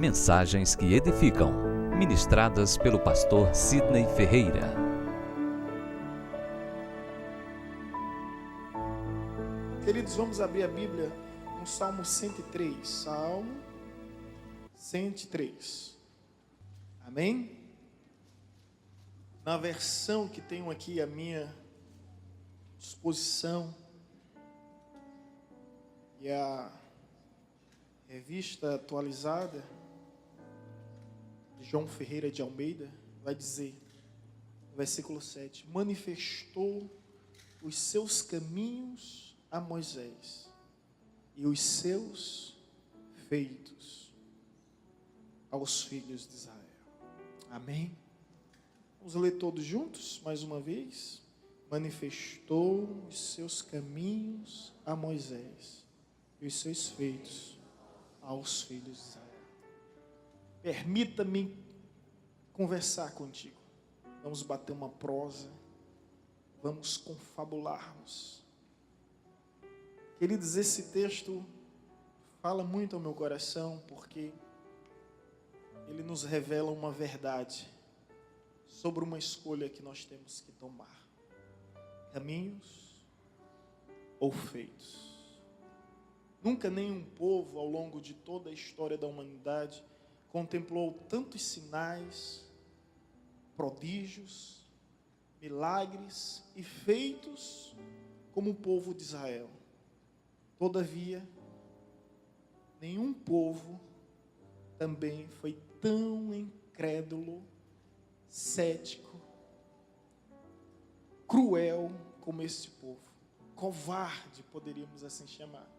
Mensagens que edificam, ministradas pelo pastor Sidney Ferreira. Queridos, vamos abrir a Bíblia no Salmo 103. Salmo 103. Amém? Na versão que tenho aqui à minha disposição, e a revista atualizada de João Ferreira de Almeida vai dizer, no versículo 7, manifestou os seus caminhos a Moisés e os seus feitos aos filhos de Israel. Amém? Vamos ler todos juntos, mais uma vez. Manifestou os seus caminhos a Moisés e os seus feitos aos filhos de Israel. Permita-me conversar contigo. Vamos bater uma prosa. Vamos confabularmos. Queridos, esse texto fala muito ao meu coração porque ele nos revela uma verdade sobre uma escolha que nós temos que tomar. Caminhos ou feitos. Nunca nenhum povo ao longo de toda a história da humanidade contemplou tantos sinais, prodígios, milagres e feitos como o povo de Israel. Todavia, nenhum povo também foi tão incrédulo, cético, cruel como esse povo. Covarde, poderíamos assim chamar.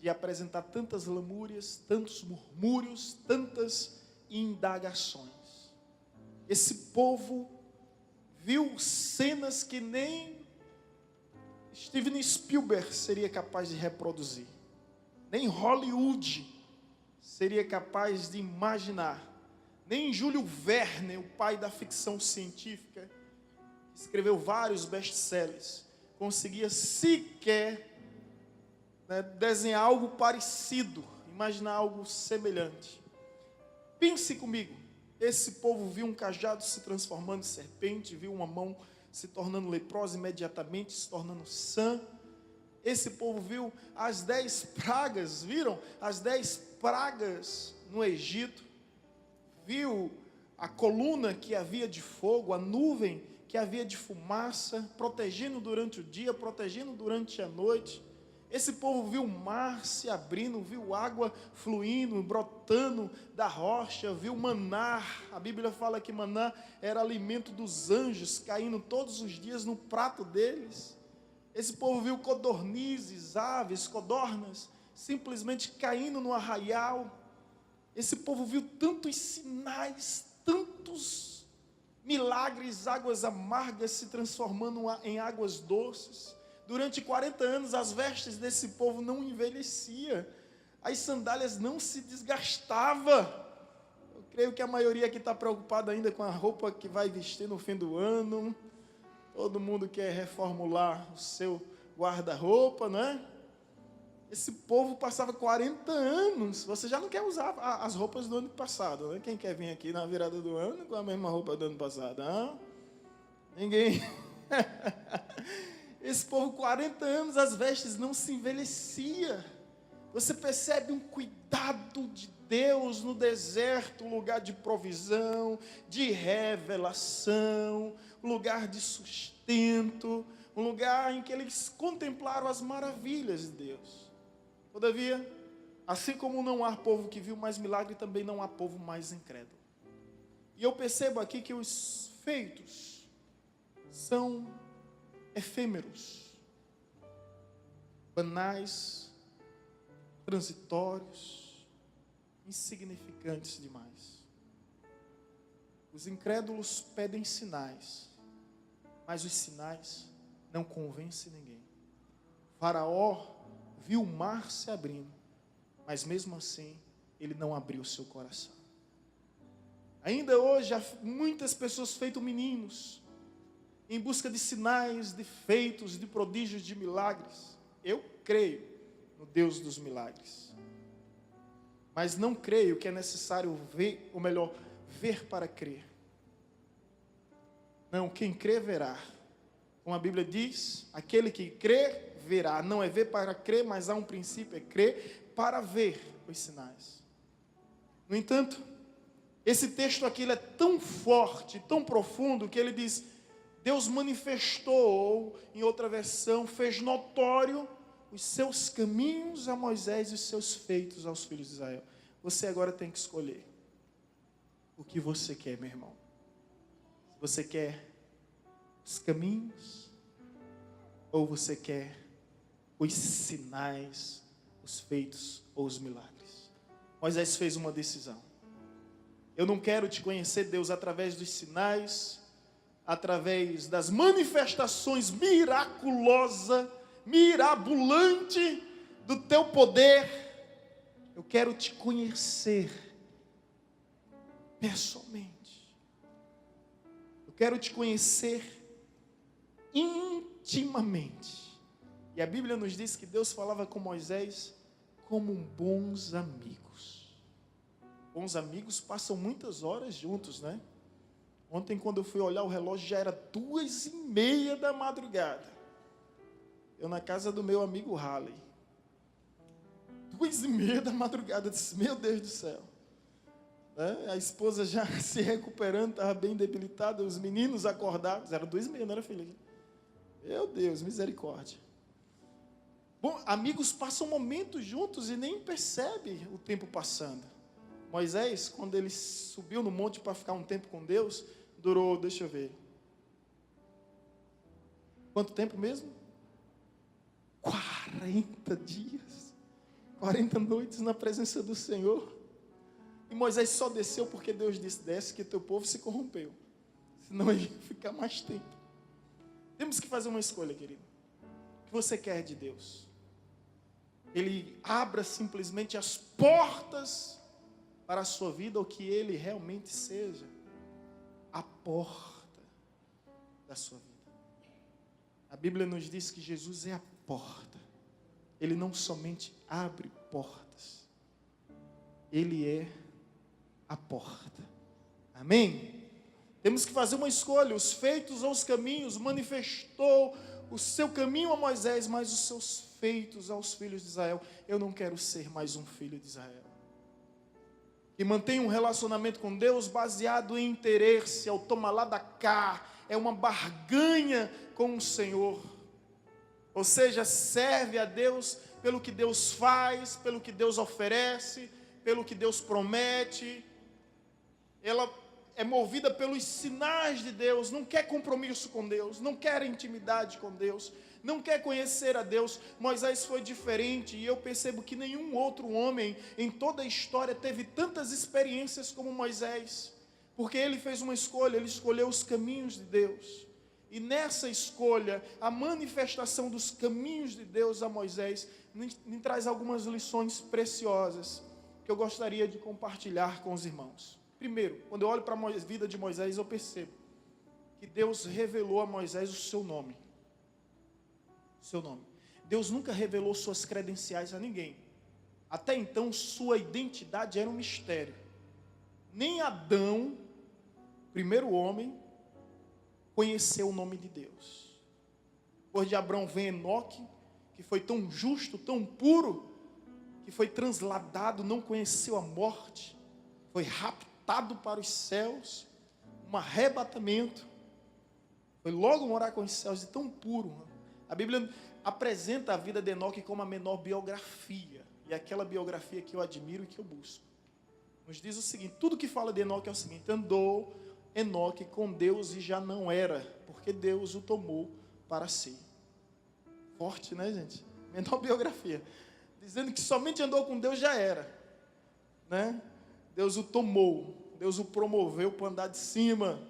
De apresentar tantas lamúrias, tantos murmúrios, tantas indagações. Esse povo viu cenas que nem Steven Spielberg seria capaz de reproduzir. Nem Hollywood seria capaz de imaginar. Nem Júlio Verne, o pai da ficção científica, que escreveu vários best-sellers, conseguia sequer desenhar algo parecido, imaginar algo semelhante. Pense comigo, esse povo viu um cajado se transformando em serpente, viu uma mão se tornando leprosa imediatamente, se tornando sã. Esse povo viu as 10 pragas, viram? As 10 pragas no Egito. Viu a coluna que havia de fogo, a nuvem que havia de fumaça, protegendo durante o dia, protegendo durante a noite. Esse povo viu o mar se abrindo, viu água fluindo, brotando da rocha, viu maná. A Bíblia fala que maná era alimento dos anjos, caindo todos os dias no prato deles. Esse povo viu codornizes, aves, codornas, simplesmente caindo no arraial. Esse povo viu tantos sinais, tantos milagres, águas amargas se transformando em águas doces. Durante 40 anos, as vestes desse povo não envelheciam. As sandálias não se desgastavam. Eu creio que a maioria aqui está preocupada ainda com a roupa que vai vestir no fim do ano. Todo mundo quer reformular o seu guarda-roupa, né? Esse povo passava 40 anos. Você já não quer usar as roupas do ano passado, né? Quem quer vir aqui na virada do ano com a mesma roupa do ano passado? Hein? Ninguém... Esse povo, 40 anos, as vestes não se envelhecia. Você percebe um cuidado de Deus no deserto, um lugar de provisão, de revelação, um lugar de sustento, um lugar em que eles contemplaram as maravilhas de Deus. Todavia, assim como não há povo que viu mais milagre, também não há povo mais incrédulo. E eu percebo aqui que os feitos são efêmeros, banais, transitórios, insignificantes demais. Os incrédulos pedem sinais, mas os sinais não convencem ninguém. Faraó viu o mar se abrindo, mas mesmo assim ele não abriu seu coração. Ainda hoje há muitas pessoas feitas meninos, em busca de sinais, de feitos, de prodígios, de milagres. Eu creio no Deus dos milagres. mas não creio que é necessário ver, ou melhor, ver para crer. Não, quem crê verá. Como a Bíblia diz, aquele que crê verá. Não é ver para crer, mas há um princípio, é crer para ver os sinais. No entanto, esse texto aqui ele é tão forte, tão profundo, que ele diz: Deus manifestou, ou em outra versão, fez notório os seus caminhos a Moisés e os seus feitos aos filhos de Israel. Você agora tem que escolher o que você quer, meu irmão. Você quer os caminhos ou você quer os sinais, os feitos ou os milagres? Moisés fez uma decisão. Eu não quero te conhecer, Deus, através dos sinais, através das manifestações miraculosas, mirabolante do teu poder. Eu quero te conhecer pessoalmente. Eu quero te conhecer intimamente. E a Bíblia nos diz que Deus falava com Moisés como bons amigos. Bons amigos passam muitas horas juntos, né? Ontem, quando eu fui olhar o relógio, já era 2:30 da madrugada. Eu na casa do meu amigo Halley. 2:30 da madrugada. Eu disse, meu Deus do céu. A esposa já se recuperando, estava bem debilitada. Os meninos acordados. Era 2:30, não era, filha? Meu Deus, misericórdia. Bom, amigos passam momentos juntos e nem percebe o tempo passando. Moisés, quando ele subiu no monte para ficar um tempo com Deus, durou, deixa eu ver. Quanto tempo mesmo? 40 dias. 40 noites na presença do Senhor. E Moisés só desceu porque Deus disse, desce que teu povo se corrompeu. Senão ele ia ficar mais tempo. Temos que fazer uma escolha, querido. O que você quer de Deus? Ele abra simplesmente as portas para a sua vida, ou que Ele realmente seja a porta da sua vida. A Bíblia nos diz que Jesus é a porta. Ele não somente abre portas, Ele é a porta. Amém? Temos que fazer uma escolha. Os feitos ou os caminhos, manifestou o seu caminho a Moisés, mas os seus feitos aos filhos de Israel. Eu não quero ser mais um filho de Israel e mantém um relacionamento com Deus baseado em interesse, é o toma lá da cá, é uma barganha com o Senhor. Ou seja, serve a Deus pelo que Deus faz, pelo que Deus oferece, pelo que Deus promete. Ela é movida pelos sinais de Deus, não quer compromisso com Deus, não quer intimidade com Deus, não quer conhecer a Deus. Moisés foi diferente, e eu percebo que nenhum outro homem em toda a história teve tantas experiências como Moisés, porque ele fez uma escolha, ele escolheu os caminhos de Deus, e nessa escolha, a manifestação dos caminhos de Deus a Moisés, me traz algumas lições preciosas, que eu gostaria de compartilhar com os irmãos. Primeiro, quando eu olho para a vida de Moisés, eu percebo que Deus revelou a Moisés o seu nome. Seu nome. Deus nunca revelou suas credenciais a ninguém. Até então, sua identidade era um mistério. Nem Adão, primeiro homem, conheceu o nome de Deus. Depois de Abrão vem Enoque, que foi tão justo, tão puro, que foi transladado, não conheceu a morte, foi raptado para os céus, um arrebatamento, foi logo morar com os céus, de tão puro. A Bíblia apresenta a vida de Enoque como a menor biografia, e aquela biografia que eu admiro e que eu busco. Nos diz o seguinte, tudo que fala de Enoque é o seguinte: andou Enoque com Deus e já não era, porque Deus o tomou para si. Forte, né, gente? Menor biografia. Dizendo que somente andou com Deus já era, né? Deus o tomou, Deus o promoveu para andar de cima.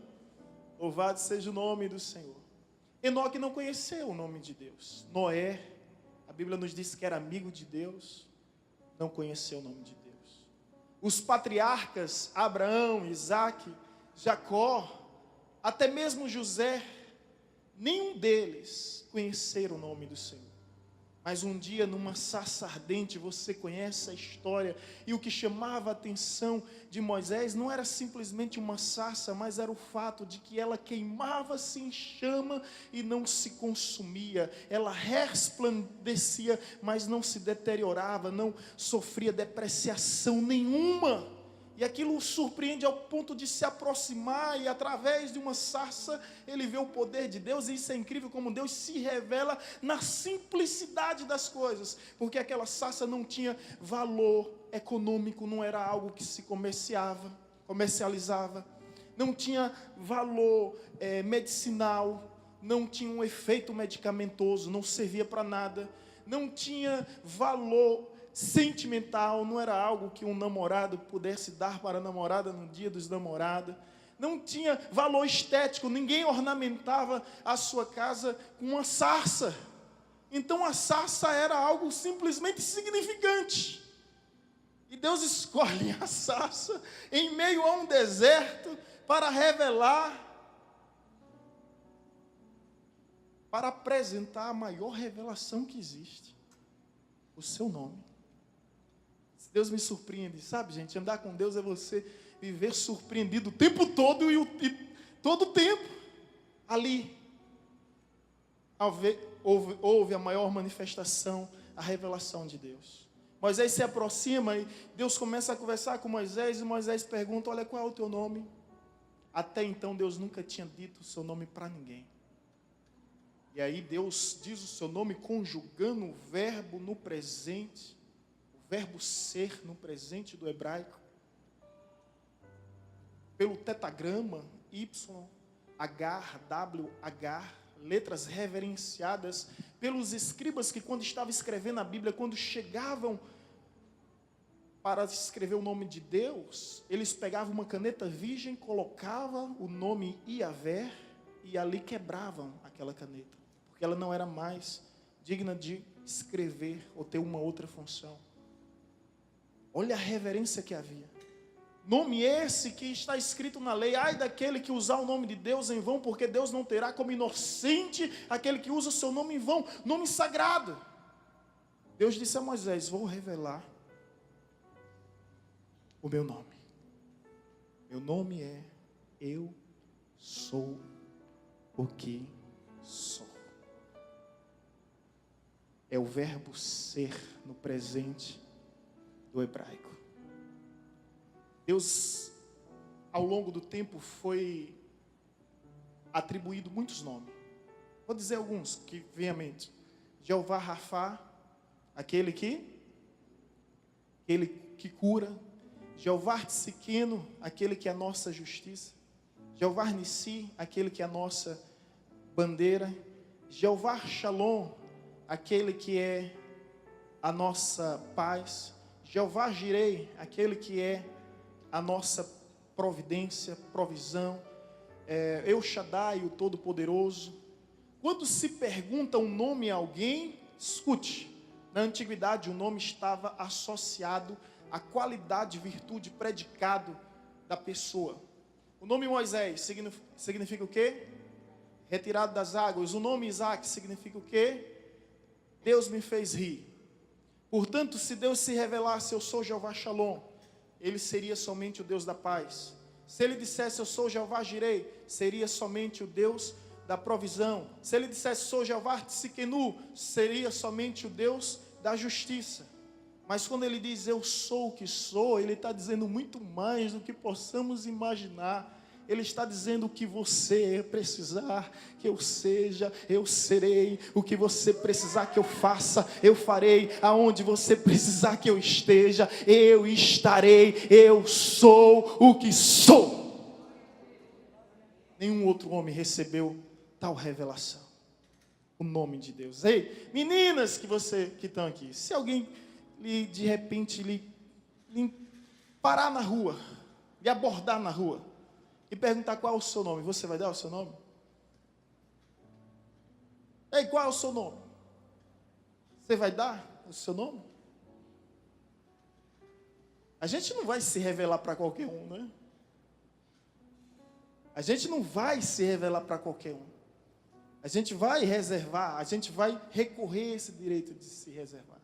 Louvado seja o nome do Senhor. Enoque não conheceu o nome de Deus. Noé, a Bíblia nos diz que era amigo de Deus, não conheceu o nome de Deus. Os patriarcas, Abraão, Isaque, Jacó, até mesmo José, nenhum deles conheceram o nome do Senhor. Mas um dia, numa sarça ardente, você conhece a história, e o que chamava a atenção de Moisés não era simplesmente uma sarça, mas era o fato de que ela queimava-se em chama e não se consumia. Ela resplandecia, mas não se deteriorava, não sofria depreciação nenhuma. E aquilo o surpreende ao ponto de se aproximar, e através de uma sarça ele vê o poder de Deus. E isso é incrível, como Deus se revela na simplicidade das coisas, porque aquela sarça não tinha valor econômico, não era algo que se comercializava, não tinha valor medicinal, não tinha um efeito medicamentoso, não servia para nada, não tinha valor sentimental, não era algo que um namorado pudesse dar para a namorada no dia dos namorados, não tinha valor estético, ninguém ornamentava a sua casa com uma sarça. Então a sarça era algo simplesmente insignificante, e Deus escolhe a sarça em meio a um deserto para revelar, para apresentar a maior revelação que existe, o seu nome. Deus me surpreende, sabe, gente? Andar com Deus é você viver surpreendido o tempo todo e todo o tempo. Ali houve a maior manifestação, a revelação de Deus. Moisés se aproxima e Deus começa a conversar com Moisés, e Moisés pergunta: olha, qual é o teu nome? Até então Deus nunca tinha dito o seu nome para ninguém. E aí Deus diz o seu nome conjugando o verbo no presente, verbo ser no presente do hebraico, pelo tetagrama Y, H, W, H, letras reverenciadas pelos escribas que, quando estavam escrevendo a Bíblia, quando chegavam para escrever o nome de Deus, eles pegavam uma caneta virgem, colocavam o nome Iavé e ali quebravam aquela caneta, porque ela não era mais digna de escrever ou ter uma outra função. Olha a reverência que havia. Nome esse que está escrito na lei: ai daquele que usar o nome de Deus em vão, porque Deus não terá como inocente aquele que usa o seu nome em vão. Nome sagrado. Deus disse a Moisés: vou revelar o meu nome. Meu nome é Eu Sou o que Sou. É o verbo ser no presente do hebraico. Deus, ao longo do tempo, foi atribuído muitos nomes. Vou dizer alguns que vêm à mente. Jeová Rafá, aquele que cura. Jeová Tsiqueno, aquele que é a nossa justiça. Jeová Nissi, aquele que é a nossa bandeira. Jeová Shalom, aquele que é a nossa paz. Jeová Jirei, aquele que é a nossa providência, provisão. El Shaddai, o Todo-Poderoso. Quando se pergunta um nome a alguém, escute, na antiguidade o nome estava associado à qualidade, virtude, predicado da pessoa. O nome Moisés significa o quê? Retirado das águas. O nome Isaac significa o quê? Deus me fez rir. Portanto, se Deus se revelasse: eu sou Jeová Shalom, ele seria somente o Deus da paz. Se ele dissesse: eu sou Jeová Jirei, seria somente o Deus da provisão. Se ele dissesse: sou Jeová Tsiquenu, seria somente o Deus da justiça. Mas quando ele diz: eu sou o que sou, ele está dizendo muito mais do que possamos imaginar. Ele está dizendo: o que você precisar que eu seja, eu serei. O que você precisar que eu faça, eu farei. Aonde você precisar que eu esteja, eu estarei. Eu sou o que sou. Nenhum outro homem recebeu tal revelação. O nome de Deus. Ei, meninas que estão aqui, se alguém de repente lhe parar na rua, lhe abordar na rua e perguntar qual é o seu nome, você vai dar o seu nome? Ei, qual é o seu nome? Você vai dar o seu nome? A gente não vai se revelar para qualquer um, né? A gente não vai se revelar para qualquer um. A gente vai reservar, a gente vai recorrer a esse direito de se reservar.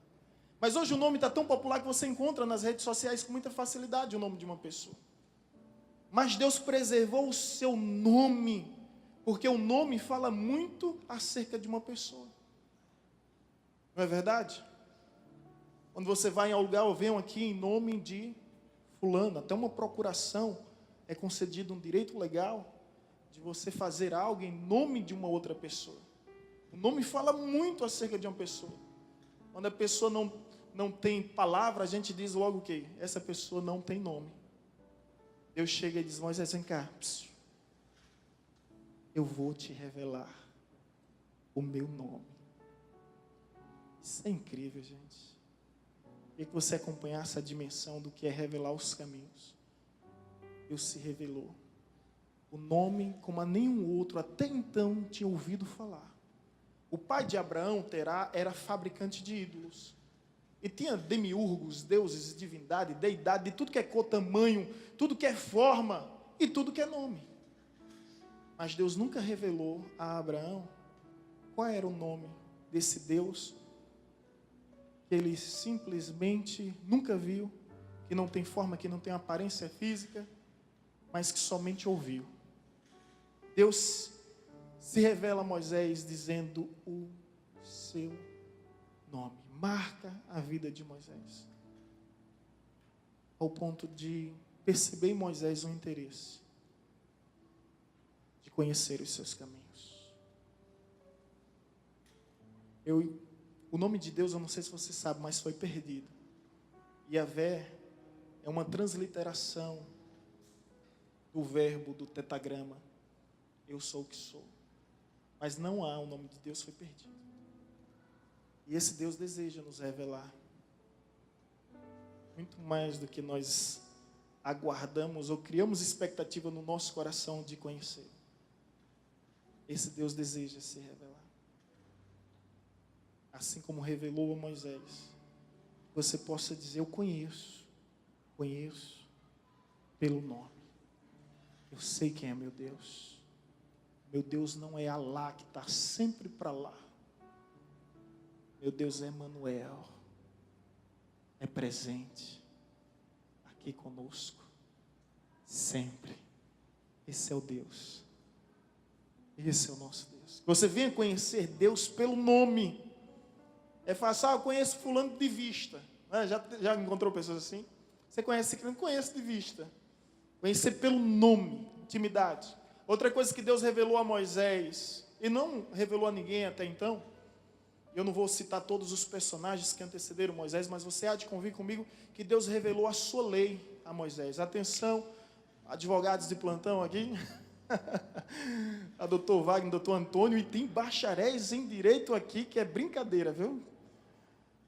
Mas hoje o nome está tão popular que você encontra nas redes sociais com muita facilidade o nome de uma pessoa. Mas Deus preservou o seu nome, porque o nome fala muito acerca de uma pessoa. Não é verdade? Quando você vai em algum lugar, eu venho aqui em nome de fulano, até uma procuração é concedido um direito legal de você fazer algo em nome de uma outra pessoa. O nome fala muito acerca de uma pessoa. Quando a pessoa não tem palavra, a gente diz logo o quê? Essa pessoa não tem nome. Deus chega e diz: Moisés, vem cá. Eu vou te revelar o meu nome. Isso é incrível, gente. Queria que você acompanhasse a dimensão do que é revelar os caminhos. Deus se revelou. O nome como a nenhum outro até então tinha ouvido falar. O pai de Abraão, Terá, era fabricante de ídolos. E tinha demiurgos, deuses, divindade, deidade, de tudo que é cor, tamanho, tudo que é forma e tudo que é nome. Mas Deus nunca revelou a Abraão qual era o nome desse Deus que ele simplesmente nunca viu, que não tem forma, que não tem aparência física, mas que somente ouviu. Deus se revela a Moisés dizendo o seu nome. Marca a vida de Moisés. Ao ponto de perceber em Moisés um interesse de conhecer os seus caminhos. O nome de Deus, eu não sei se você sabe, mas foi perdido. Yahvé é uma transliteração do verbo do tetagrama. Eu sou o que sou. Mas não há, o nome de Deus foi perdido. E esse Deus deseja nos revelar muito mais do que nós aguardamos ou criamos expectativa no nosso coração de conhecer. Esse Deus deseja se revelar. Assim como revelou a Moisés, você possa dizer: eu conheço pelo nome. Eu sei quem é meu Deus. Meu Deus não é Alá que está sempre para lá. Meu Deus é Emanuel, é presente, aqui conosco, sempre. Esse é o Deus, esse é o nosso Deus. Você venha conhecer Deus pelo nome. É fácil, eu conheço fulano de vista. Já encontrou pessoas assim? Você conhece que não conhece de vista. Conhecer pelo nome, intimidade. Outra coisa que Deus revelou a Moisés, e não revelou a ninguém até então, eu não vou citar todos os personagens que antecederam Moisés, mas você há de convir comigo que Deus revelou a sua lei a Moisés. Atenção, advogados de plantão aqui, a doutor Wagner, doutor Antônio, e tem bacharéis em direito aqui, que é brincadeira, viu?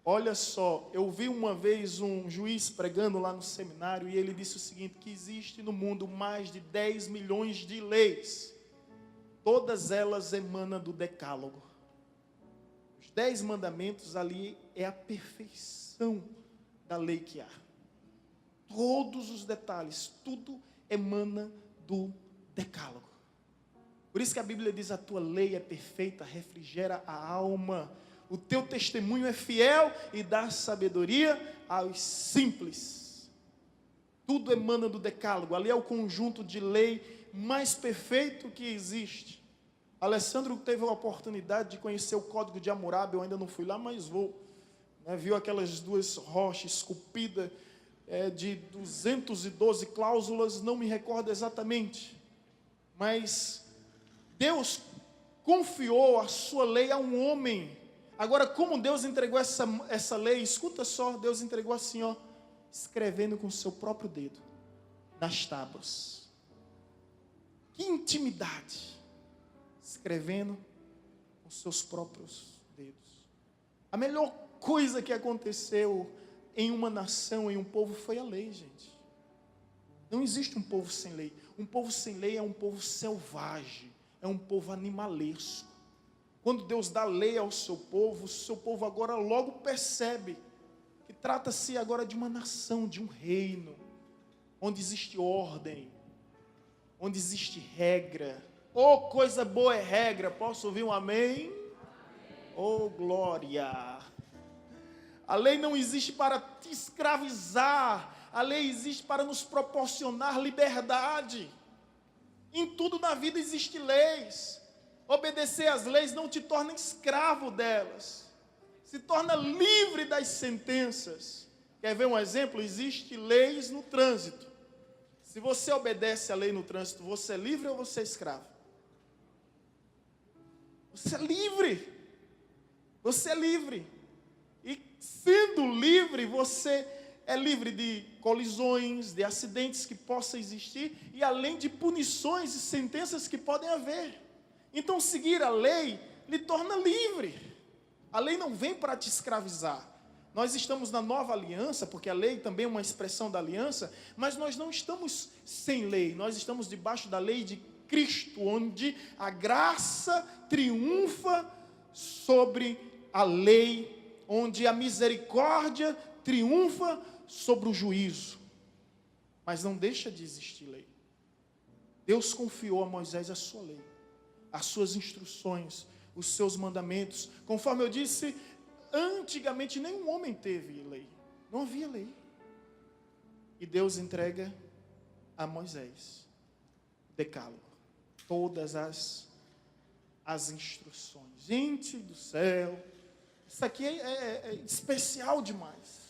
Olha só, eu vi uma vez um juiz pregando lá no seminário, e ele disse o seguinte, que existe no mundo mais de 10 milhões de leis. Todas elas emanam do decálogo. 10 mandamentos ali é a perfeição da lei que há. Todos os detalhes, tudo emana do decálogo. Por isso que a Bíblia diz: a tua lei é perfeita, refrigera a alma. O teu testemunho é fiel e dá sabedoria aos simples. Tudo emana do decálogo. Ali é o conjunto de lei mais perfeito que existe. Alessandro teve a oportunidade de conhecer o Código de Hammurabi, eu ainda não fui lá, mas vou. Viu aquelas duas rochas esculpidas de 212 cláusulas, não me recordo exatamente. Mas Deus confiou a sua lei a um homem. Agora, como Deus entregou essa lei? Escuta só, Deus entregou assim, escrevendo com o seu próprio dedo, nas tábuas. Que intimidade! Escrevendo com seus próprios dedos. A melhor coisa que aconteceu em uma nação, em um povo, foi a lei, gente. Não existe um povo sem lei. Um povo sem lei é um povo selvagem, é um povo animalesco. Quando Deus dá lei ao seu povo, o seu povo agora logo percebe que trata-se agora de uma nação, de um reino, onde existe ordem, onde existe regra, Oh, coisa boa é regra. Posso ouvir um amém? Oh, glória. A lei não existe para te escravizar. A lei existe para nos proporcionar liberdade. Em tudo na vida existe leis. Obedecer às leis não te torna escravo delas. Se torna livre das sentenças. Quer ver um exemplo? Existem leis no trânsito. Se você obedece à lei no trânsito, você é livre ou você é escravo? Você é livre. Você é livre. E sendo livre, você é livre de colisões, de acidentes que possam existir, e além de punições e sentenças que podem haver. Então, seguir a lei lhe torna livre. A lei não vem para te escravizar. Nós estamos na nova aliança, porque a lei também é uma expressão da aliança, mas nós não estamos sem lei, nós estamos debaixo da lei de Cristo, onde a graça triunfa sobre a lei, onde a misericórdia triunfa sobre o juízo. Mas não deixa de existir lei. Deus confiou a Moisés a sua lei, as suas instruções, os seus mandamentos. Conforme eu disse, antigamente nenhum homem teve lei. Não havia lei. E Deus entrega a Moisés o decálogo, todas as instruções. Gente do céu, isso aqui é especial demais.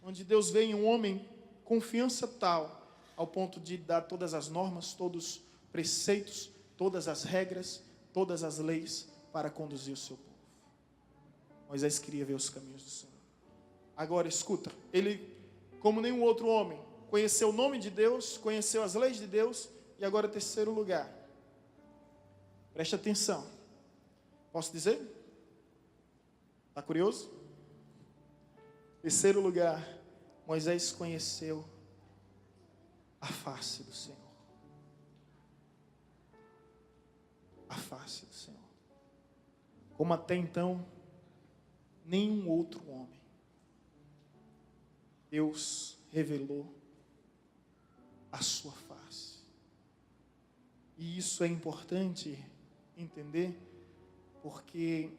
Onde Deus vê em um homem confiança tal, ao ponto de dar todas as normas, todos os preceitos, todas as regras, todas as leis para conduzir o seu povo. Moisés queria ver os caminhos do Senhor. Agora escuta, ele, como nenhum outro homem, conheceu o nome de Deus, conheceu as leis de Deus, e agora terceiro lugar. Preste atenção. Posso dizer? Está curioso? Terceiro lugar, Moisés conheceu a face do Senhor. A face do Senhor. Como até então, nenhum outro homem, Deus revelou a sua face. E isso é importante entender, porque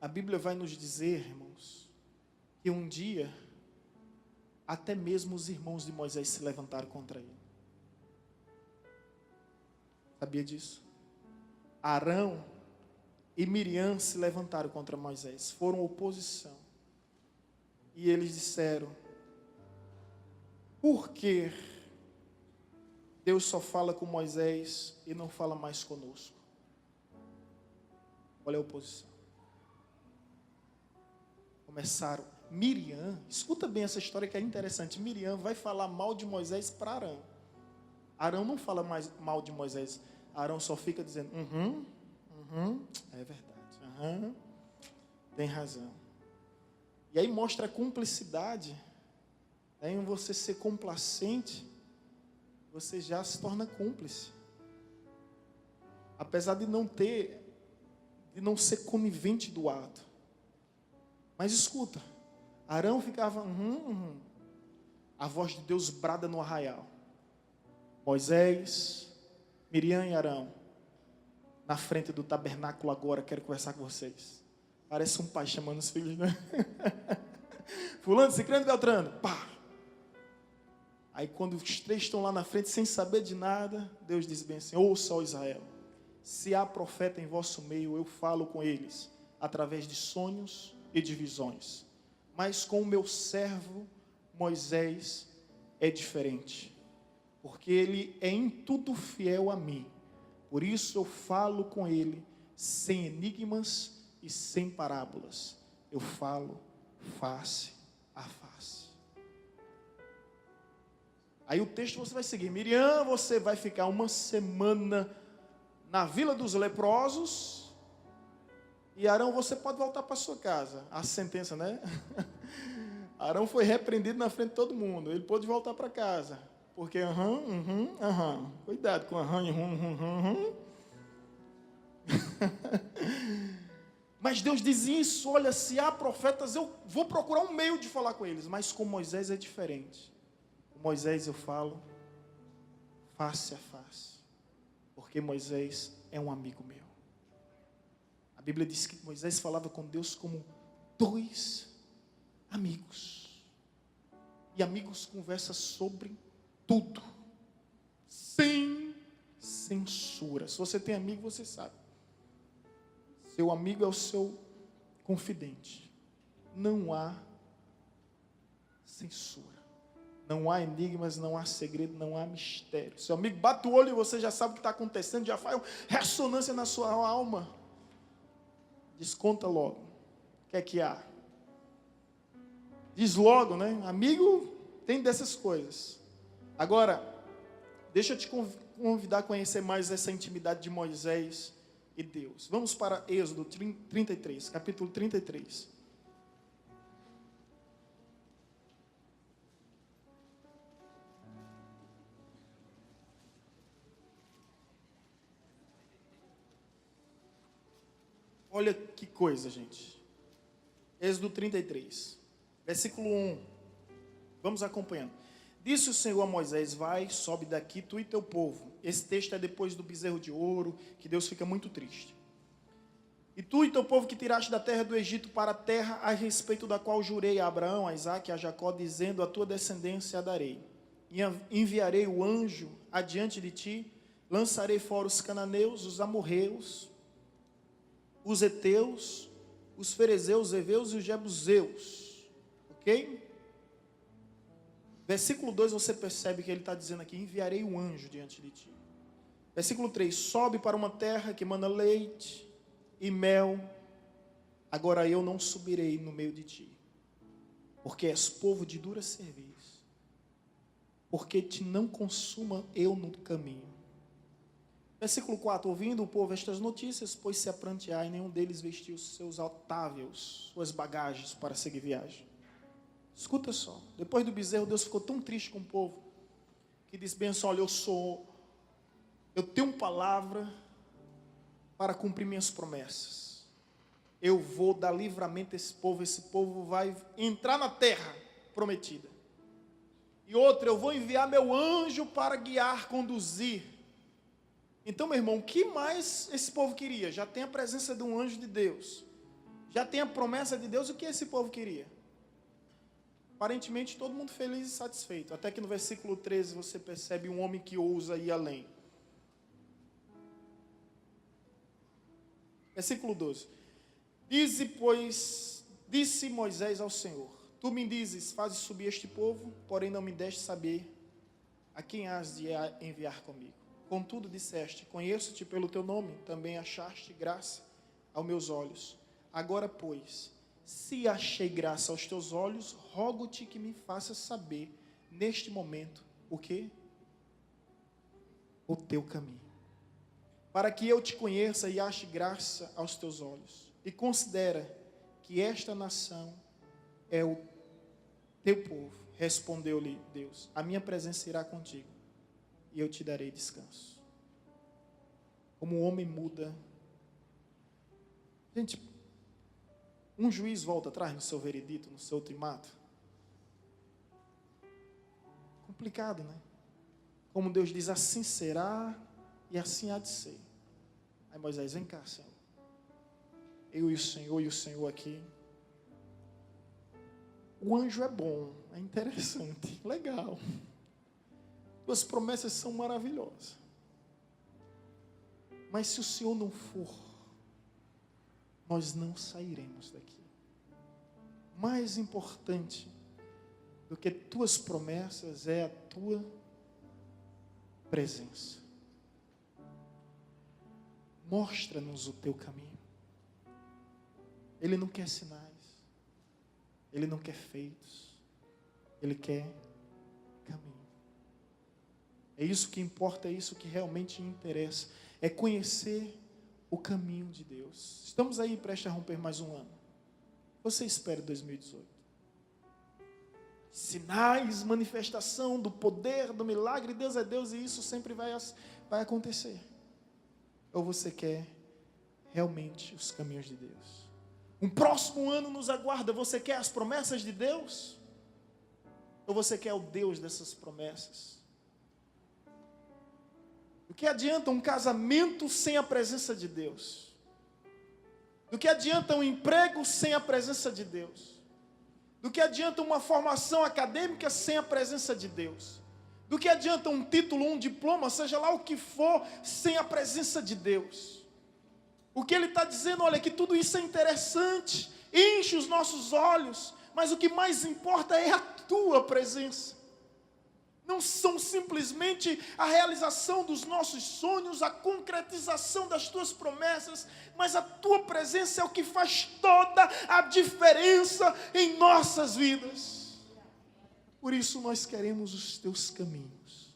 a Bíblia vai nos dizer, irmãos, que um dia, até mesmo os irmãos de Moisés se levantaram contra ele. Sabia disso? Arão e Miriam se levantaram contra Moisés, foram oposição. E eles disseram: por que Deus só fala com Moisés e não fala mais conosco? Olha a oposição. Começaram. Miriam, escuta bem essa história que é interessante. Miriam vai falar mal de Moisés para Arão. Arão não fala mais mal de Moisés. Arão só fica dizendo, é verdade, tem razão. E aí mostra a cumplicidade. Em você ser complacente, você já se torna cúmplice. Apesar de não ser conivente do ato. Mas escuta, Arão ficava, a voz de Deus brada no arraial. Moisés, Miriam e Arão, na frente do tabernáculo agora, quero conversar com vocês. Parece um pai chamando os filhos, né? Fulano, Cicrano e Beltrano, pá! Aí quando os três estão lá na frente, sem saber de nada, Deus diz bem assim, ouça, ó Israel, se há profeta em vosso meio, eu falo com eles, através de sonhos e de visões. Mas com o meu servo, Moisés, é diferente. Porque ele é em tudo fiel a mim. Por isso eu falo com ele sem enigmas e sem parábolas. Eu falo face a face. Aí o texto você vai seguir. Miriam, você vai ficar uma semana na Vila dos Leprosos. E Arão, você pode voltar para sua casa. A sentença, né? Arão foi repreendido na frente de todo mundo. Ele pôde voltar para casa. Porque cuidado com Mas Deus diz isso, olha, se há profetas, eu vou procurar um meio de falar com eles. Mas com Moisés é diferente. Com Moisés eu falo face a face. Porque Moisés é um amigo meu. A Bíblia diz que Moisés falava com Deus como dois amigos. E amigos conversam sobre tudo, sem censura. Se você tem amigo, você sabe. Seu amigo é o seu confidente. Não há censura. Não há enigmas, não há segredo, não há mistério. Seu amigo bate o olho e você já sabe o que está acontecendo, já faz ressonância na sua alma. Desconta logo. O que é que há? Diz logo, né? Amigo tem dessas coisas. Agora, deixa eu te convidar a conhecer mais essa intimidade de Moisés e Deus. Vamos para Êxodo 33, capítulo 33. Olha que coisa, gente. Êxodo 33, versículo 1. Vamos acompanhando. Disse o Senhor a Moisés: vai, sobe daqui, tu e teu povo. Esse texto é depois do bezerro de ouro, que Deus fica muito triste. E tu e teu povo que tiraste da terra do Egito para a terra a respeito da qual jurei a Abraão, a Isaque e a Jacó, dizendo: a tua descendência a darei. E enviarei o anjo adiante de ti, lançarei fora os cananeus, os amorreus, os heteus, os ferezeus, os heveus e os jebuseus. Ok? Versículo 2 você percebe que ele está dizendo aqui: enviarei um anjo diante de ti. Versículo 3: sobe para uma terra que mana leite e mel. Agora eu não subirei no meio de ti, porque és povo de dura cerviz, porque te não consuma eu no caminho. Versículo 4: ouvindo o povo estas notícias, pôs-se a prantear, e nenhum deles vestiu seus otávios, suas bagagens para seguir viagem. Escuta só, depois do bezerro, Deus ficou tão triste com o povo, que disse bem assim: olha, eu tenho palavra para cumprir minhas promessas. Eu vou dar livramento a esse povo vai entrar na terra prometida. E outra, eu vou enviar meu anjo para guiar, conduzir. Então, meu irmão, o que mais esse povo queria? Já tem a presença de um anjo de Deus, já tem a promessa de Deus. O que esse povo queria? Aparentemente todo mundo feliz e satisfeito, até que no versículo 13 você percebe um homem que ousa ir além. Versículo 12: disse Moisés ao Senhor: tu me dizes, fazes subir este povo, porém não me deste saber a quem has de enviar comigo. Contudo disseste: conheço-te pelo teu nome, também achaste graça aos meus olhos. Agora, pois, se achei graça aos teus olhos, rogo-te que me faças saber neste momento o quê? O teu caminho, para que eu te conheça e ache graça aos teus olhos. E considera que esta nação é o teu povo. Respondeu-lhe Deus: a minha presença irá contigo, e eu te darei descanso. Como o homem muda. Gente, um juiz volta atrás no seu veredito, no seu ultimato. Complicado, né? Como Deus diz: assim será e assim há de ser. Aí Moisés: vem cá, Senhor. Eu e o Senhor aqui. O anjo é bom, é interessante, legal. Tuas promessas são maravilhosas. Mas se o Senhor não for, nós não sairemos daqui. Mais importante do que tuas promessas é a tua presença. Mostra-nos o teu caminho. Ele não quer sinais, ele não quer feitos, ele quer caminho. É isso que importa, é isso que realmente interessa, é conhecer o caminho de Deus. Estamos aí prestes a romper mais um ano. Você espera 2018? Sinais, manifestação do poder, do milagre. Deus é Deus e isso sempre vai acontecer. Ou você quer realmente os caminhos de Deus? Um próximo ano nos aguarda. Você quer as promessas de Deus? Ou você quer o Deus dessas promessas? Do que adianta um casamento sem a presença de Deus? Do que adianta um emprego sem a presença de Deus? Do que adianta uma formação acadêmica sem a presença de Deus? Do que adianta um título, um diploma, seja lá o que for, sem a presença de Deus? O que ele está dizendo, olha, que tudo isso é interessante, enche os nossos olhos, mas o que mais importa é a tua presença. Não são simplesmente a realização dos nossos sonhos, a concretização das tuas promessas, mas a tua presença é o que faz toda a diferença em nossas vidas. Por isso nós queremos os teus caminhos.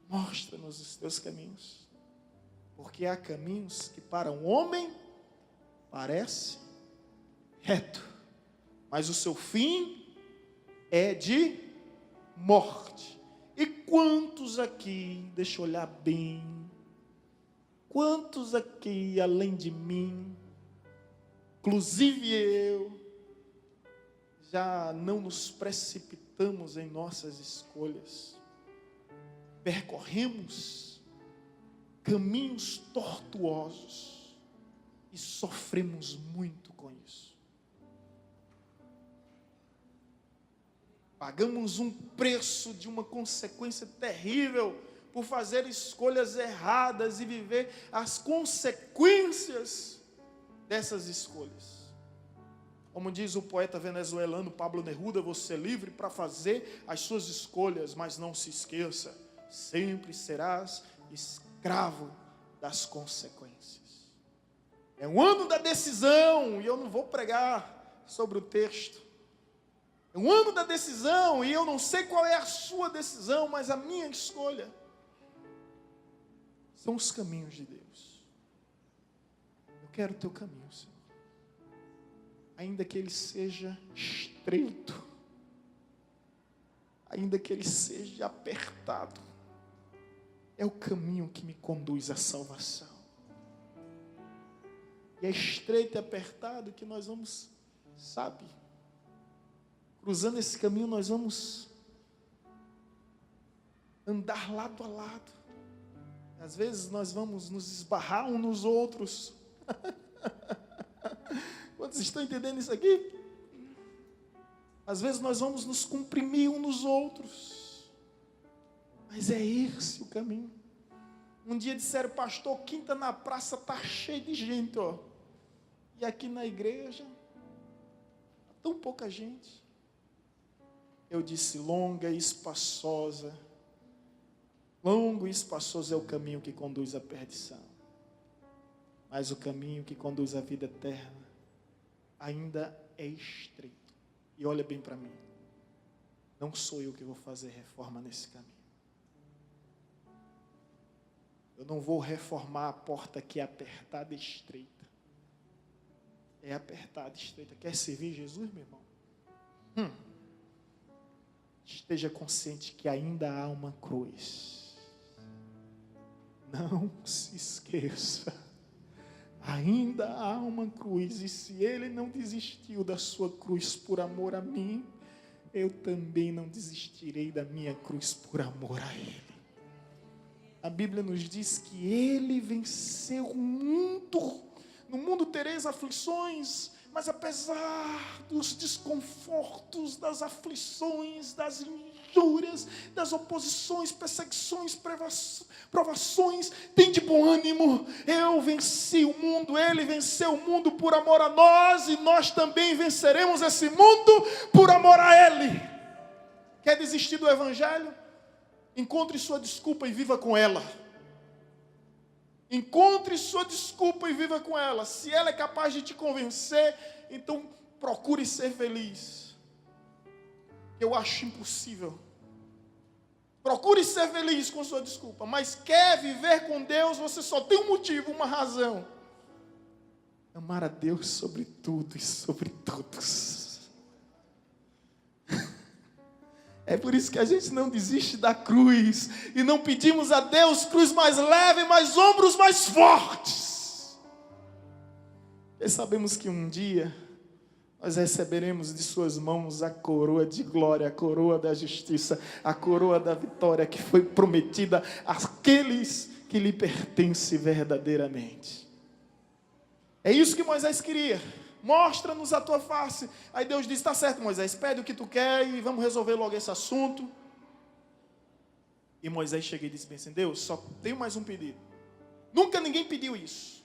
Mostra-nos os teus caminhos. Porque há caminhos que para um homem parece reto, mas o seu fim é de morte. E quantos aqui, deixa eu olhar bem, quantos aqui, além de mim, inclusive eu, já não nos precipitamos em nossas escolhas, percorremos caminhos tortuosos e sofremos muito com isso. Pagamos um preço de uma consequência terrível por fazer escolhas erradas e viver as consequências dessas escolhas. Como diz o poeta venezuelano Pablo Neruda, você é livre para fazer as suas escolhas, mas não se esqueça, sempre serás escravo das consequências. É um ano da decisão, e eu não vou pregar sobre o texto. É um ano da decisão, e eu não sei qual é a sua decisão, mas a minha escolha são os caminhos de Deus. Eu quero o teu caminho, Senhor. Ainda que ele seja estreito, ainda que ele seja apertado, é o caminho que me conduz à salvação. E é estreito e apertado que nós vamos, cruzando esse caminho, nós vamos andar lado a lado. Às vezes nós vamos nos esbarrar uns nos outros. Quantos estão entendendo isso aqui? Às vezes nós vamos nos comprimir uns nos outros. Mas é esse o caminho. Um dia disseram, pastor, quinta na praça está cheio de gente, ó. E aqui na igreja, tão pouca gente. Eu disse, longo e espaçoso é o caminho que conduz à perdição. Mas o caminho que conduz à vida eterna ainda é estreito. E olha bem para mim. Não sou eu que vou fazer reforma nesse caminho. Eu não vou reformar a porta que é apertada e estreita. É apertada e estreita. Quer servir Jesus, meu irmão? Esteja consciente que ainda há uma cruz. Não se esqueça. Ainda há uma cruz. E se ele não desistiu da sua cruz por amor a mim, eu também não desistirei da minha cruz por amor a ele. A Bíblia nos diz que ele venceu o mundo. No mundo tereis aflições, mas apesar dos desconfortos, das aflições, das injúrias, das oposições, perseguições, provações, tem de bom ânimo. Eu venci o mundo, ele venceu o mundo por amor a nós, e nós também venceremos esse mundo por amor a ele. Quer desistir do evangelho? Encontre sua desculpa e viva com ela. Encontre sua desculpa e viva com ela. Se ela é capaz de te convencer, então procure ser feliz. Eu acho impossível. Procure ser feliz com sua desculpa. Mas quer viver com Deus, você só tem um motivo, uma razão. Amar a Deus sobre tudo e sobre todos. É por isso que a gente não desiste da cruz. E não pedimos a Deus cruz mais leve, mas ombros mais fortes. E sabemos que um dia nós receberemos de suas mãos a coroa de glória, a coroa da justiça, a coroa da vitória que foi prometida àqueles que lhe pertencem verdadeiramente. É isso que Moisés queria. Mostra-nos a tua face. Aí Deus disse, está certo, Moisés, pede o que tu quer e vamos resolver logo esse assunto. E Moisés chega e disse bem assim, Deus, só tenho mais um pedido. Nunca ninguém pediu isso.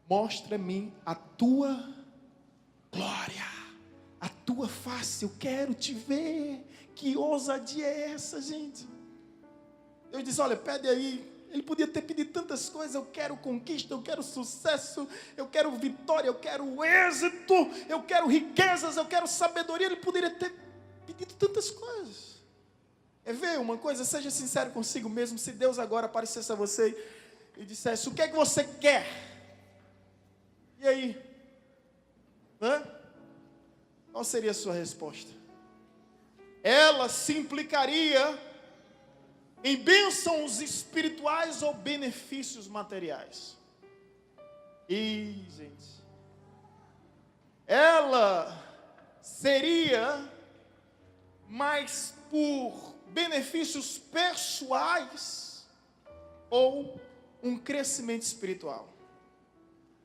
Mostra-me a tua glória, a tua face, eu quero te ver. Que ousadia é essa, gente? Deus disse, olha, pede aí. Ele podia ter pedido tantas coisas, eu quero conquista, eu quero sucesso, eu quero vitória, eu quero êxito, eu quero riquezas, eu quero sabedoria. Ele poderia ter pedido tantas coisas. É ver uma coisa, seja sincero consigo mesmo, se Deus agora aparecesse a você e dissesse, o que é que você quer? E aí? Qual seria a sua resposta? Ela se implicaria em bênçãos espirituais ou benefícios materiais? E, gente, ela seria mais por benefícios pessoais ou um crescimento espiritual?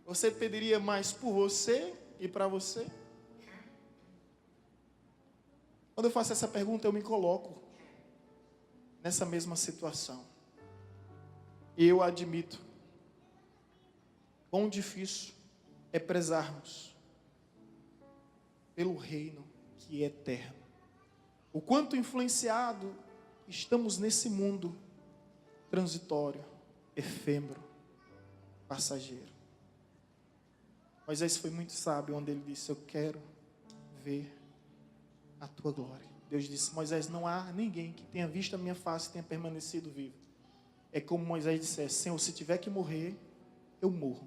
Você pediria mais por você e para você? Quando eu faço essa pergunta, eu me coloco nessa mesma situação. E eu admito, quão difícil é prezarmos pelo reino que é eterno. O quanto influenciado estamos nesse mundo transitório, efêmero, passageiro. Moisés foi muito sábio onde ele disse, eu quero ver a tua glória. Deus disse, Moisés, não há ninguém que tenha visto a minha face e tenha permanecido vivo. É como Moisés dissesse, Senhor, se tiver que morrer, eu morro.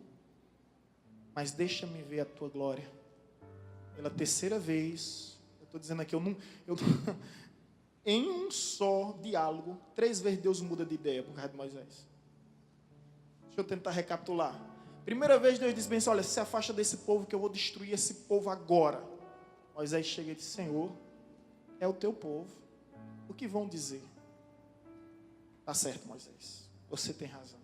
Mas deixa-me ver a tua glória. Pela terceira vez, eu estou dizendo aqui, em um só diálogo, 3 vezes Deus muda de ideia por causa de Moisés. Deixa eu tentar recapitular. Primeira vez Deus diz bem assim, olha, se afasta desse povo que eu vou destruir esse povo agora. Moisés chega e diz, Senhor, é o teu povo, o que vão dizer? Tá certo, Moisés, você tem razão.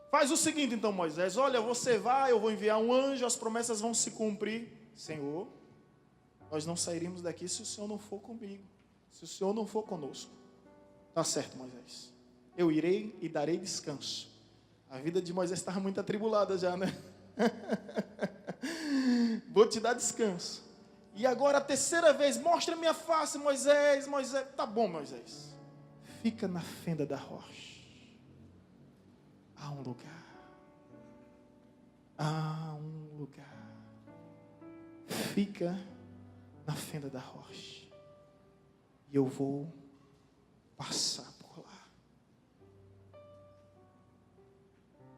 Faz o seguinte então, Moisés, olha, você vai, eu vou enviar um anjo, as promessas vão se cumprir. Senhor, nós não sairíamos daqui se o Senhor não for comigo, se o Senhor não for conosco. Tá certo, Moisés, eu irei e darei descanso. A vida de Moisés estava muito atribulada já, né? Vou te dar descanso. E agora a terceira vez, mostra minha face, Moisés. Moisés, tá bom, Moisés. Fica na fenda da rocha. Há um lugar. Há um lugar. Fica na fenda da rocha. E eu vou passar por lá.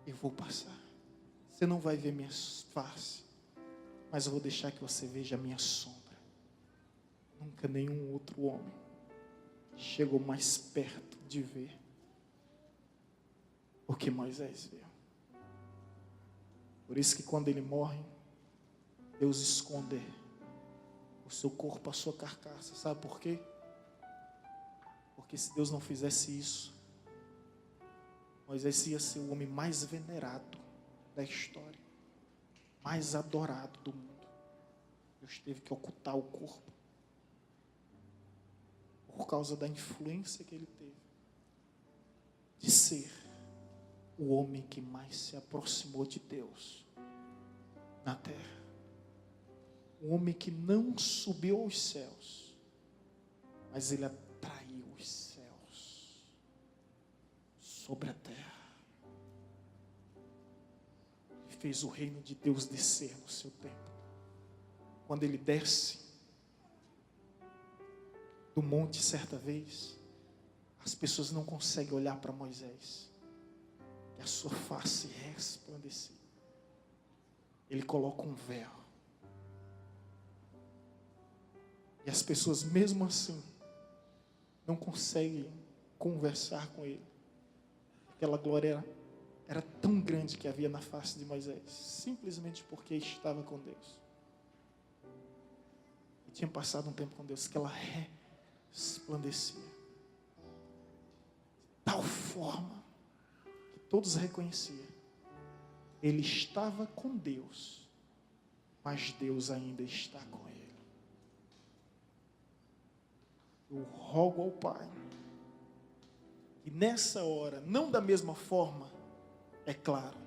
Eu vou passar. Você não vai ver minha face, mas eu vou deixar que você veja a minha sombra. Nunca nenhum outro homem chegou mais perto de ver o que Moisés viu. Por isso que quando ele morre, Deus esconde o seu corpo, a sua carcaça. Sabe por quê? Porque se Deus não fizesse isso, Moisés ia ser o homem mais venerado da história, mais adorado do mundo. Deus teve que ocultar o corpo por causa da influência que ele teve de ser o homem que mais se aproximou de Deus na terra. O homem que não subiu aos céus, mas ele atraiu os céus sobre a terra. Fez o reino de Deus descer no seu tempo. Quando ele desce do monte certa vez, as pessoas não conseguem olhar para Moisés, e a sua face resplandecia. Ele coloca um véu, e as pessoas mesmo assim não conseguem conversar com ele. Aquela glória era era tão grande que havia na face de Moisés, simplesmente porque estava com Deus. E tinha passado um tempo com Deus, que ela resplandecia. De tal forma que todos reconheciam. Ele estava com Deus, mas Deus ainda está com ele. Eu rogo ao Pai que nessa hora, não da mesma forma, é claro,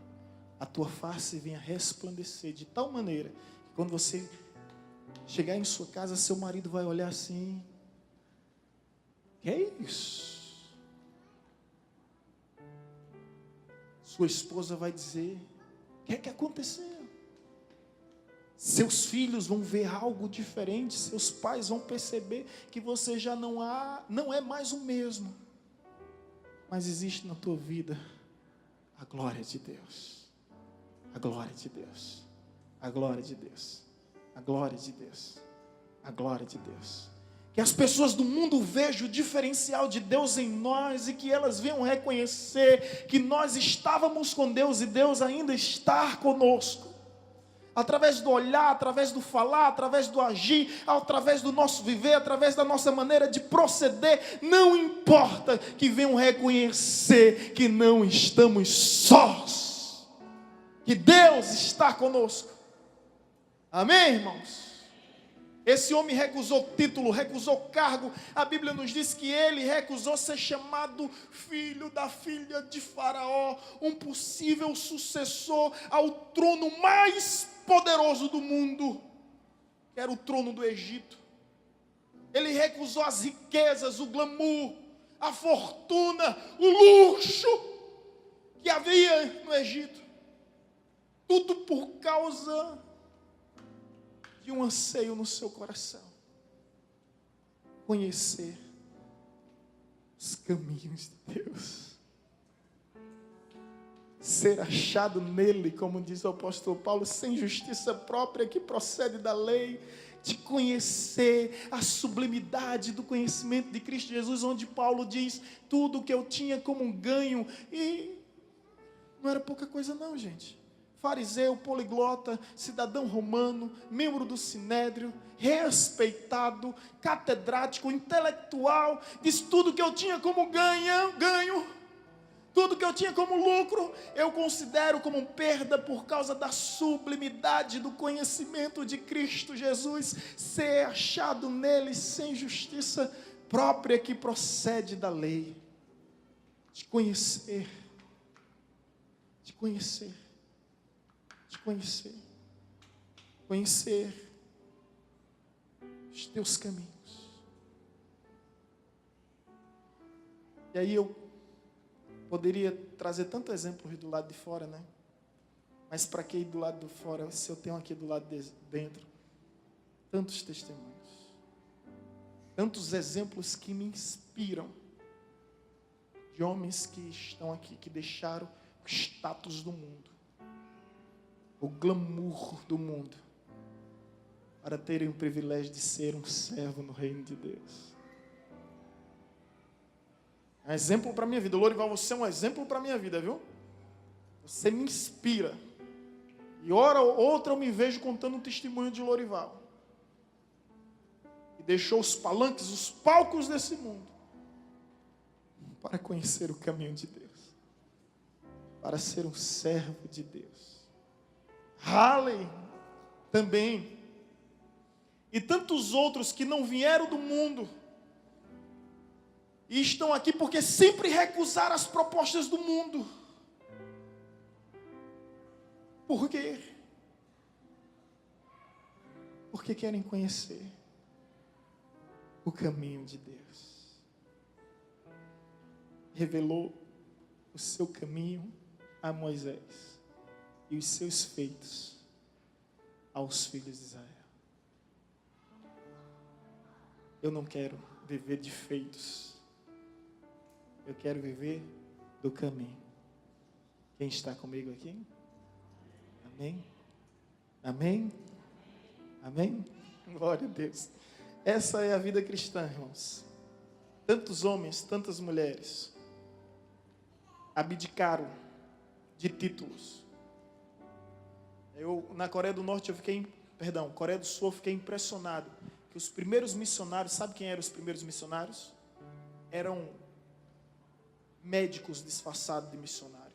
a tua face venha resplandecer de tal maneira que quando você chegar em sua casa, seu marido vai olhar assim: que é isso? Sua esposa vai dizer: o que é que aconteceu? Seus filhos vão ver algo diferente, seus pais vão perceber que você já não é mais o mesmo, mas existe na tua vida a glória de Deus, a glória de Deus, a glória de Deus, a glória de Deus, a glória de Deus. Que as pessoas do mundo vejam o diferencial de Deus em nós e que elas venham reconhecer que nós estávamos com Deus e Deus ainda está conosco. Através do olhar, através do falar, através do agir, através do nosso viver, através da nossa maneira de proceder, não importa, que venham reconhecer que não estamos sós, que Deus está conosco. Amém, irmãos? Esse homem recusou título, recusou cargo. A Bíblia nos diz que ele recusou ser chamado filho da filha de Faraó, um possível sucessor ao trono mais poderoso do mundo, que era o trono do Egito. Ele recusou as riquezas, o glamour, a fortuna, o luxo que havia no Egito. Tudo por causa de um anseio no seu coração: conhecer os caminhos de Deus, ser achado nele, como diz o apóstolo Paulo, sem justiça própria que procede da lei, de conhecer a sublimidade do conhecimento de Cristo Jesus, onde Paulo diz: tudo que eu tinha como um ganho, e não era pouca coisa não, gente. Fariseu, poliglota, cidadão romano, membro do Sinédrio, respeitado, catedrático, intelectual, diz: tudo que eu tinha como ganho, tudo que eu tinha como lucro, eu considero como perda por causa da sublimidade do conhecimento de Cristo Jesus, ser achado nele sem justiça própria que procede da lei. De conhecer, conhecer os teus caminhos. E aí eu poderia trazer tantos exemplos do lado de fora, né? Mas para que ir do lado de fora, se eu tenho aqui do lado de dentro tantos testemunhos, tantos exemplos que me inspiram, de homens que estão aqui, que deixaram o status do mundo, o glamour do mundo, para terem o privilégio de ser um servo no reino de Deus. É um exemplo para a minha vida. Lorival, você é um exemplo para a minha vida, viu? Você me inspira. E hora ou outra eu me vejo contando um testemunho de Lorival, que deixou os palanques, os palcos desse mundo, para conhecer o caminho de Deus, para ser um servo de Deus. Halley também, e tantos outros que não vieram do mundo e estão aqui porque sempre recusaram as propostas do mundo. Por quê? Porque querem conhecer o caminho de Deus. Revelou o seu caminho a Moisés e os seus feitos aos filhos de Israel. Eu não quero viver de feitos. Eu quero viver do caminho. Quem está comigo aqui? Amém? Amém? Amém? Glória a Deus. Essa é a vida cristã, irmãos. Tantos homens, tantas mulheres abdicaram de títulos. Na Coreia do Norte Coreia do Sul, eu fiquei impressionado que os primeiros missionários, sabe quem eram os primeiros missionários? Eram médicos disfarçados de missionários.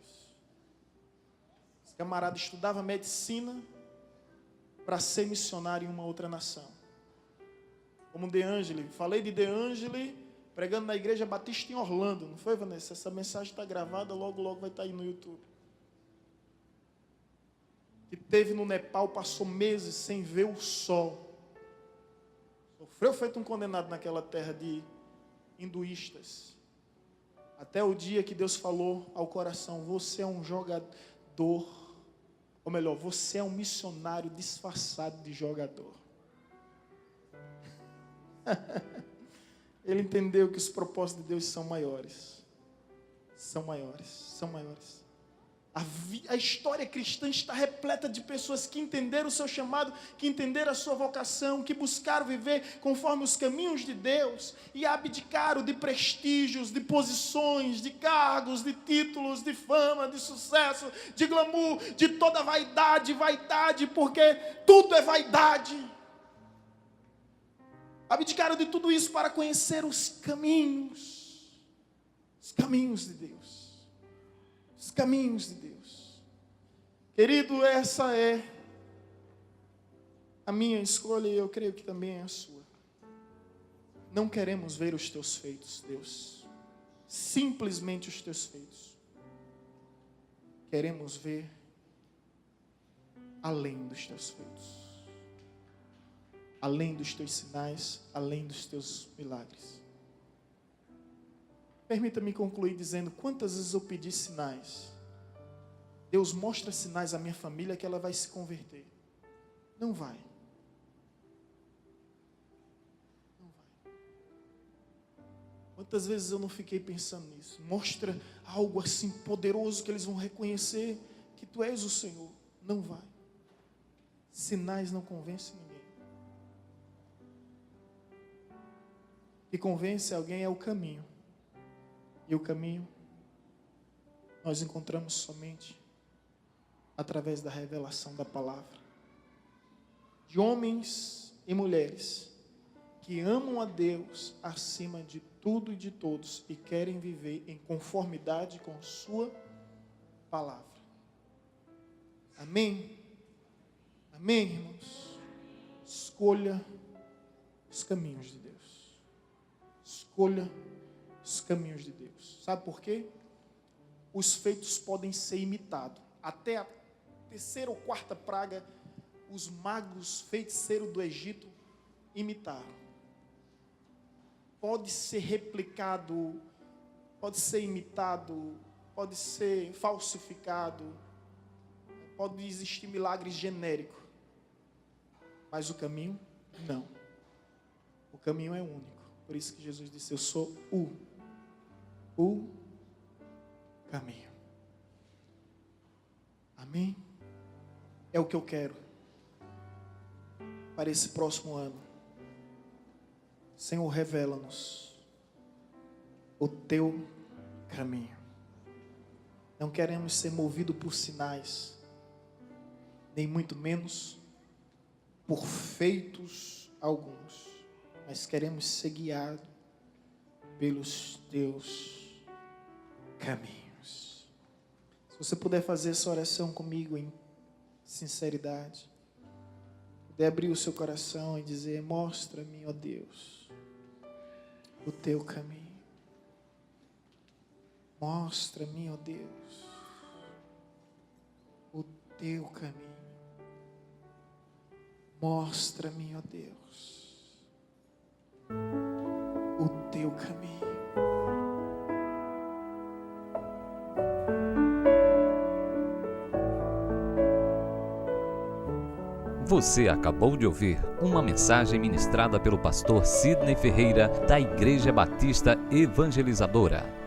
Esse camarada estudava medicina para ser missionário em uma outra nação. Como De Angeli, falei de De Angeli pregando na Igreja Batista em Orlando, não foi, Vanessa? Essa mensagem está gravada, logo vai estar aí no YouTube. Que teve no Nepal, passou meses sem ver o sol. Sofreu feito um condenado naquela terra de hinduístas. Até o dia que Deus falou ao coração: você é um jogador, ou melhor, você é um missionário disfarçado de jogador. Ele entendeu que os propósitos de Deus são maiores. São maiores. A história cristã está repleta de pessoas que entenderam o seu chamado, que entenderam a sua vocação, que buscaram viver conforme os caminhos de Deus e abdicaram de prestígios, de posições, de cargos, de títulos, de fama, de sucesso, de glamour, de toda vaidade, porque tudo é vaidade. Abdicaram de tudo isso para conhecer os caminhos de Deus. Os caminhos de Deus. Querido, essa é a minha escolha e eu creio que também é a sua. Não queremos ver os teus feitos, Deus. Simplesmente os teus feitos. Queremos ver além dos teus feitos. Além dos teus sinais, além dos teus milagres. Permita-me concluir dizendo: quantas vezes eu pedi sinais? Deus mostra sinais à minha família que ela vai se converter. Não vai. Quantas vezes eu não fiquei pensando nisso? Mostra algo assim poderoso que eles vão reconhecer que tu és o Senhor. Não vai. Sinais não convencem ninguém. O que convence alguém é o caminho. E o caminho nós encontramos somente através da revelação da palavra. De homens e mulheres que amam a Deus acima de tudo e de todos e querem viver em conformidade com sua palavra. Amém? Amém, irmãos? Escolha os caminhos de Deus. Escolha os caminhos de Deus. Sabe por quê? Os feitos podem ser imitados. Até a terceira ou quarta praga, os magos feiticeiros do Egito imitaram. Pode ser replicado, pode ser imitado, pode ser falsificado, pode existir milagre genérico. Mas o caminho, não. O caminho é único. Por isso que Jesus disse: eu sou o caminho. Amém? É o que eu quero para esse próximo ano. Senhor, revela-nos o teu caminho. Não queremos ser movidos por sinais, nem muito menos por feitos alguns, mas queremos ser guiados pelos teus caminhos. Se você puder fazer essa oração comigo em sinceridade, puder abrir o seu coração e dizer: mostra-me, ó Deus, o teu caminho. Mostra-me, ó Deus, o teu caminho. Mostra-me, ó Deus, o teu caminho. Você acabou de ouvir uma mensagem ministrada pelo pastor Sidney Ferreira, da Igreja Batista Evangelizadora.